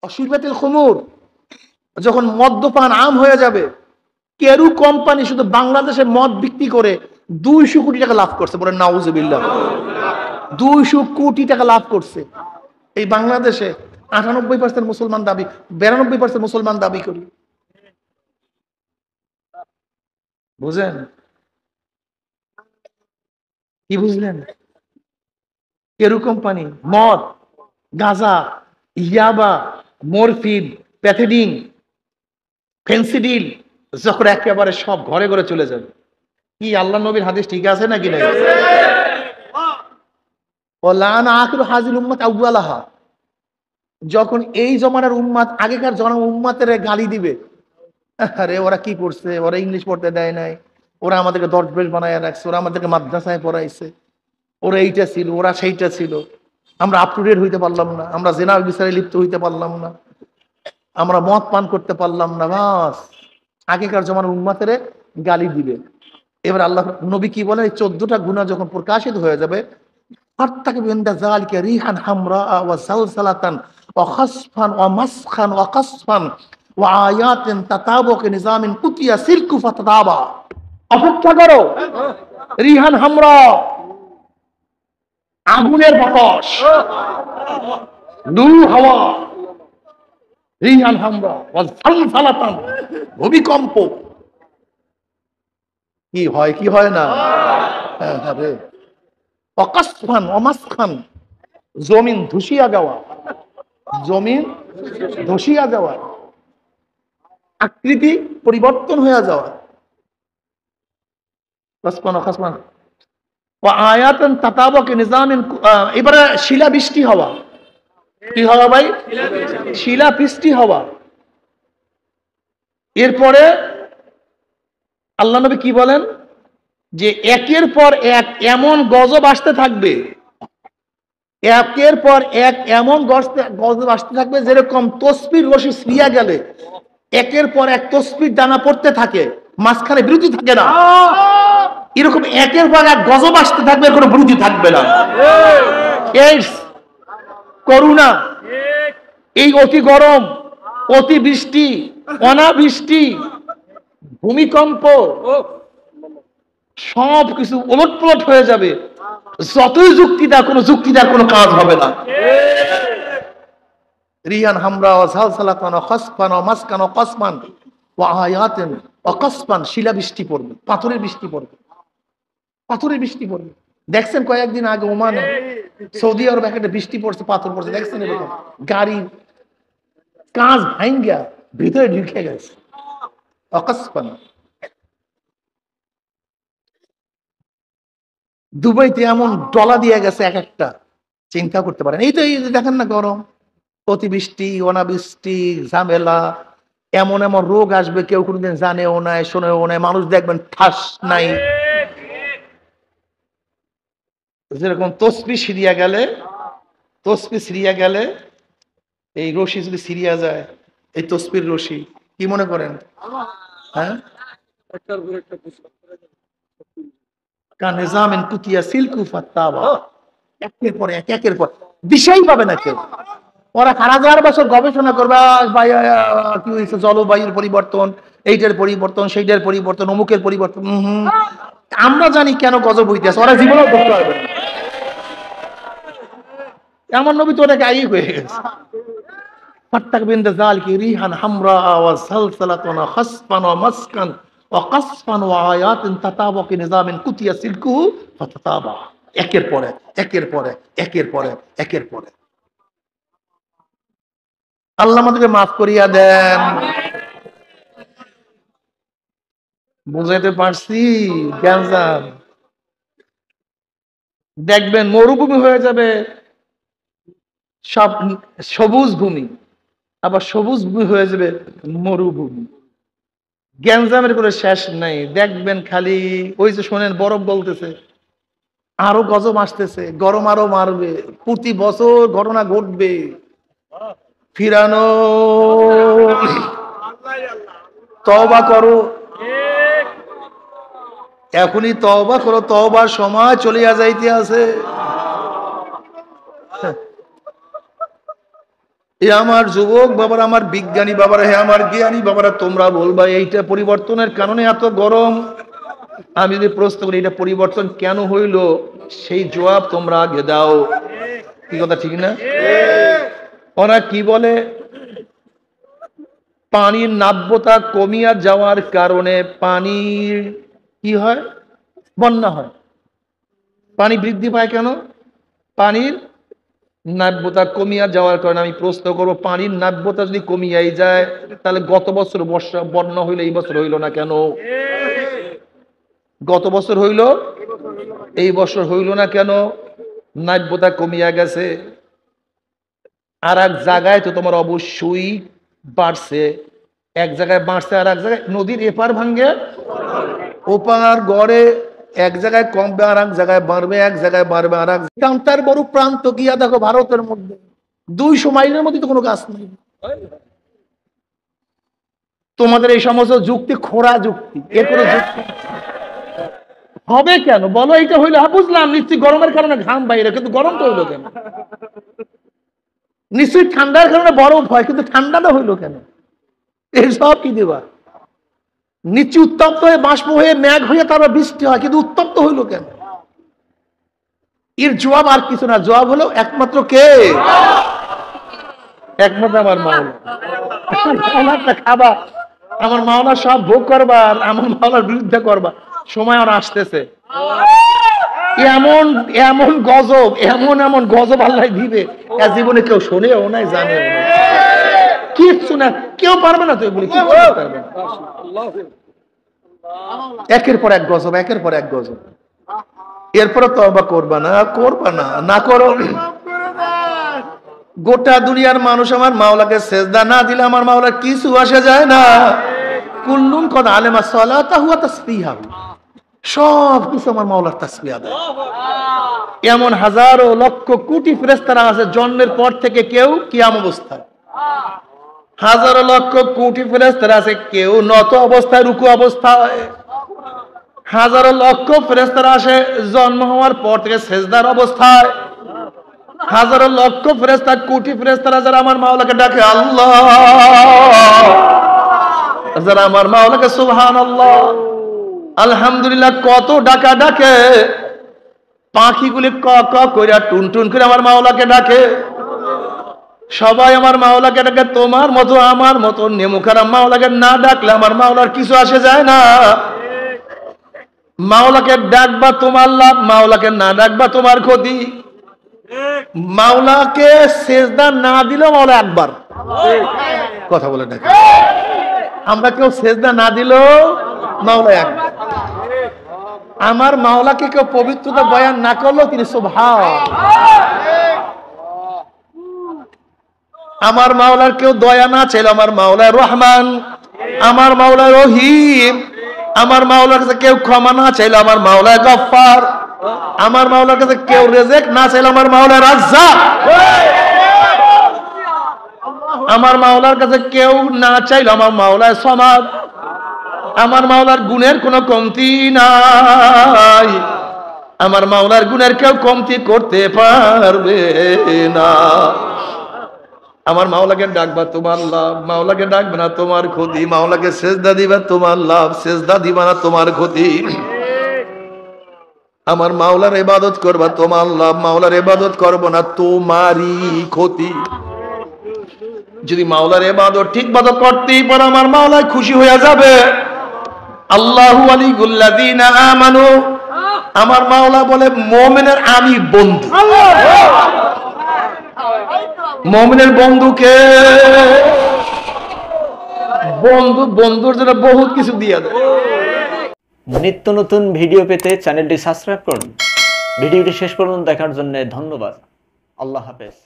অশুরবাতিল খুমুর, যখন মদ্যপান আম হয়ে যাবে, কেরু কোম্পানি শুধু বাংলাদেশে মদ বিক্রি করে 200 কোটি টাকা লাভ করছে, বলেন নাউজুবিল্লাহ। 200 কোটি টাকা লাভ করছে এই বাংলাদেশে। 98% মুসলমান দাবি, 92% মুসলমান দাবি করি। বুঝেন কি বুঝলেন? কেরু কোম্পানি মদ, গাঁজা, ইয়াবা, মরফিন, প্যাথেডিন, ফেন্সিডিল যখন একেবারে সব ঘরে ঘরে চলে যাবে, কি আল্লাহ নবীর হাদিস ঠিক আছে নাকি না? যখন এই জমানার উম্মাত আগেকার উম্মাতের গালি দিবে, আরে ওরা কি করছে, ওরা ইংলিশ পড়তে দেয় নাই, ওরা আমাদেরকে দরবেশ বানায় রাখছে, ওরা আমাদেরকে মাদ্রাসায় পড়াইছে, ওরা এইটা ছিল, ওরা সেইটা ছিল, আমরা আপ টু ডেট হইতে পারলাম না, আমরা জেনা বিচারে লিপ্ত হইতে পারলাম না, আমরা মদ পান করতে পারলাম না। বাস আগেকার জমানার উম্মাতের গালি দিবে। এবার আল্লাহ নবী কি বলেন, এই 14টা গুনাহ যখন প্রকাশিত হয়ে যাবে, রিহান হামরা ওয়া সালসালাতান ওয়া খাসফান ওয়া মাসখান ওয়া কাসফান ওয়া আয়াতিন তাতাবুক নিজামিন কুতিয়া সিলকু ফাতাবা। অপেক্ষা করো, রিহান হামরা, আগুনের বাতাস, নূর হাওয়া, রিহান হামরা ওয়া সালসালাতান, ভূমিকম্প। কি হয় কি হয় না? হ্যাঁ, অকাসফান অমাসখান, জমিন ধসিয়া যাওয়া, জমিন ধসিয়া যাওয়া, আকৃতি পরিবর্তন হয়ে যাওয়া। আয়াতান তাতাবুক নিজামিন, এবারে শিলাবৃষ্টি হওয়া। কি হওয়া ভাই? শিলাবৃষ্টি হওয়া। এরপরে আল্লাহ নবী কি বলেন, যে একের পর এক এমন গজব আসতে থাকবে, একের পর এক এমন গজব আসতে থাকবে, যেরকম তসবির রশি ছিঁড়িয়া গেলে একের পর এক তসবির দানা পড়তে থাকে, মাঝখানে বিরতি থাকে না, এরকম একের পর এক গজব আসতে থাকবে, কোনো বিরতি থাকবে না। এইডস, করোনা, এই অতি গরম, অতি বৃষ্টি, অনাবৃষ্টি, ভূমিকম্প, সব কিছু ওলটপালট হয়ে যাবে। যতই যুক্তিদার, কোনো যুক্তিদার কোনো কাজ হবে না। রিয়ান হামরা ওয়া সালসালাতান ওয়া খাসফান ওয়া মাসকান ওয়া কাসমান ওয়া আয়াতিন ওয়া কাসফান, শিলাবৃষ্টি পড়বে, পাথরের বৃষ্টি পড়বে, পাথরের বৃষ্টি পড়বে। দেখছেন কয়েকদিন আগে ওমানে, সৌদি আরবে একটা বৃষ্টি পড়ছে, পাথর পড়ছে, দেখছেন এরকম? গাড়ি কাঁচ ভাঙ্গা ভিতরে ঢুকে গেছে, অকাসফান। দুবাইতে এমন ডলা দিয়ে গেছে এক একটা, চিন্তা করতে পারেন। এই তো এই দেখেন না, গরম, অতিবৃষ্টি, অনাবৃষ্টি, ঝামেলা, এমন এমন রোগ আসবে কেউ কোনোদিন জানেও নাই, শোনেও নাই, মানুষ দেখবেন ঠাস নাই। যেরকম তসবি সিরিয়া গেলে, তসবি সিরিয়া গেলে, এই রশি যদি সিরিয়া যায়, এই তসবির রশি, কি মনে করেন? হ্যাঁ, কানিজামিন কুতিয়া সিলকু ফাত্তাবা, একের পর এক, একের পর দিশাই পাবে না কেউ। ওরা 1000 বছর গবেষণা করবে, কি হয়েছে, জলবায়ুর পরিবর্তন, এইটার পরিবর্তন, সেইটার পরিবর্তন, অমুকের পরিবর্তন। আমরা জানি কেন গজব হইতেছে, ওরা জীবনেও ধরতে পারবে না। এমন নবী তো ওটাকে আই হয়ে গেছে। ফাত্তাকবিন যালিকা রিহান হামরা ওয়া সালসালাতুন ওয়া খাসফান ওয়া মাসকান ওয়া কাসফান ওয়া আয়াতিন তাতাবুক নিজামিন কুতিয়া সিলকু ফাতাবা। একের পর এক, একের পর এক, একের পর এক, একের পর এক। আল্লাহ আমাদেরকে মাফ করিয়া দেন। বুঝাইতে পারছি? গ্যাঞ্জাম দেখবেন, মরুভূমি হয়ে যাবে, সব সবুজ ভূমি, আবার সবুজ ভূমি হয়ে যাবে মরুভূমি। গ্যাঞ্জামের কোনো শেষ নাই। দেখবেন খালি ওই যে শোনেন, বরফ বলতেছে, আরো গজব আসতেছে, গরম আরো মারবে, প্রতি বছর ঘটনা ঘটবে। ফিরানো, তওবা করো, এখনই তওবা করো, তওবার সময় চলিয়া যাইতে আছে। এ আমার যুবক বাবারা, আমার বিজ্ঞানী বাবারা, হে আমার জ্ঞানী বাবারা, তোমরা বলবা এইটা পরিবর্তনের কারণে এত গরম। আমি যদি প্রশ্ন করি এটা পরিবর্তন কেন হইল, সেই জবাব তোমরা আগে দাও। কি কথা ঠিক না? ওরা কি বলে, পানির নাব্যতা কমিয়া যাওয়ার কারণে পানির কি হয়, বন্যা হয়। পানি বৃদ্ধি পায় কেন? পানির নাব্যতা কমিয়া যাওয়ার কারণে। আমি প্রশ্ন করবো, পানির নাব্যতা যদি কমিয়াই যায়, তাহলে গত বছর বর্ষা বন্যা হইলো, এই বছর হইল না কেন? গত বছর হইল, এই বছর হইল না কেন? নাব্যতা কমিয়া গেছে। আর এক জায়গায় তো তোমার অবশ্যই বাড়ছে, এক জায়গায় বাড়ছে আর এক জায়গায়, নদীর এপার ভাঙ্গে ওপার গড়ে, এক জায়গায় কমবে আর এক জায়গায় বাড়বে, এক জায়গায় বাড়বে আর এক। তার বড় প্রান্ত গিয়া দেখো ভারতের মধ্যে 200 মাইলের মধ্যে তো কোনো গাছ নেই। তোমাদের এই সমস্ত যুক্তি খোড়া যুক্তি, এর কোনো যুক্তি হবে কেন বলো? এইটা হইলো, বুঝলাম নিশ্চয়ই গরমের কারণে ঘাম বাইরে, কিন্তু গরমটা হইলো কেন? নিশ্চয়ই ঠান্ডার কারণে বরফ হয়, কিন্তু ঠান্ডাটা হইলো কেন? এইসব কি দেবা? নিশ্চয়ই উত্তপ্ত হয়ে বাষ্প হয়ে মেঘ হয়ে তারপর বৃষ্টি হয়, কিন্তু উত্তপ্ত হইলো কেন? এর জবাব আর কিছু না, জবাব হলো একমাত্র কে? একমাত্র আমার মাওলা। খাবা, আমার মাওলা সব ভোগ করবার, আমার মাওলার বিরুদ্ধে করবা, সময় আর আসতেছে। এমন এমন গজব, এমন এমন গজব আল্লাহ দিবে, জীবনে কেউ শোনেও নাই, জানেও না, কিচ্ছু না, কেউ পারবে না তো এগুলি, কিচ্ছু পারবে না। একের পর এক গজব, একের পর এক গজব। এরপরে তওবা করবা না, করবা না, না করো। গোটা দুনিয়ার মানুষ আমার মাওলাকে সেজদা না দিলে আমার মাওলার কিছু আসে যায় না। কুল্লুন কদ আলেমা সালাতাহু ওয়া তাসবিহাহু, সব কিছু আমার মাওলার তাসবিহ আদায়। এমন হাজারো লক্ষ কোটি ফেরেশতারা আছে জন্মের পর থেকে কেউ কিয়াম অবস্থায়, হাজারো লক্ষ কোটি ফেরেশতারা আছে কেউ নত অবস্থায়, রুকু অবস্থায়, হাজারো লক্ষ ফেরেশতারা আসে জন্ম হওয়ার পর থেকে সেজদার অবস্থায়, হাজারো লক্ষ ফেরেশতা, কোটি ফেরেশতারা যারা আমার মাওলাকে ডাকে আল্লাহ, যারা আমার মাওলাকে সুবহানাল্লাহ আলহামদুলিল্লাহ কত ডাকা ডাকে, পাখিগুলি ক ক কইরা টুন টুন করে আমার মাওলাকে ডাকে। সবাই আমার মাওলাকে ডাকে তোমার মতো আমার মতো নেমুখারাম মাওলাকে না ডাকলে আমার মাওলার কিছু আসে যায় না। মাওলাকে ডাকবা তোমার লাভ, মাওলাকে না ডাকবা তোমার ক্ষতি। মাওলাকে সেজদা না দিলেও মাওলা একবার, কথা বলে ডাকে। আমরা কেউ সেজদা না দিলেও মাওলা একবার। আমার মাওলাকে কেউ পবিত্রতা বয়ান না করলেও তিনি সুবহান। আমার মাওলার কেউ দয়া না চাইলে আমার মাওলা রহমান, আমার মাওলা রহিম। আমার মাওলার কাছে কেউ ক্ষমা না চাইলে আমার মাওলা গফফার। আমার মাওলার কাছে কেউ রিজিক না চাইলে আমার মাওলা রাজ্জাক। আমার মাওলার কাছে কেউ না চাইলে আমার মাওলা সমাদ। আমার মাওলার গুণের কোনো কমতি নাই, আমার মাওলার গুণের কেউ কমতি করতে পারবে না। আমার মাওলাকে ডাকবা তোমার লাভ, মাওলাকে ডাকবে না তোমার ক্ষতি। মাওলাকে সেজদা দিবা তোমার লাভ, সেজদা দিবা না তোমার ক্ষতি। আমার মাওলার ইবাদত করবা তোমার লাভ, মাওলার ইবাদত করবো না তোমারই ক্ষতি। যদি মাওলার ইবাদত ঠিকমতো করতেই পারো আমার মাওলা খুশি হয়ে যাবে। আল্লাহু ওয়ালিউল্লাযিনা আমানু, আমার মাওলা বলে মুমিনের আমি বন্ধু। মুমিনের বন্ধুকে, বন্ধু বন্ধুর জন্য বহুত কিছু দিয়ে দেয়। নিত্য নতুন ভিডিও পেতে চ্যানেলটি সাবস্ক্রাইব করুন। ভিডিওটি শেষ পর্যন্ত দেখার জন্য ধন্যবাদ। আল্লাহ হাফেজ।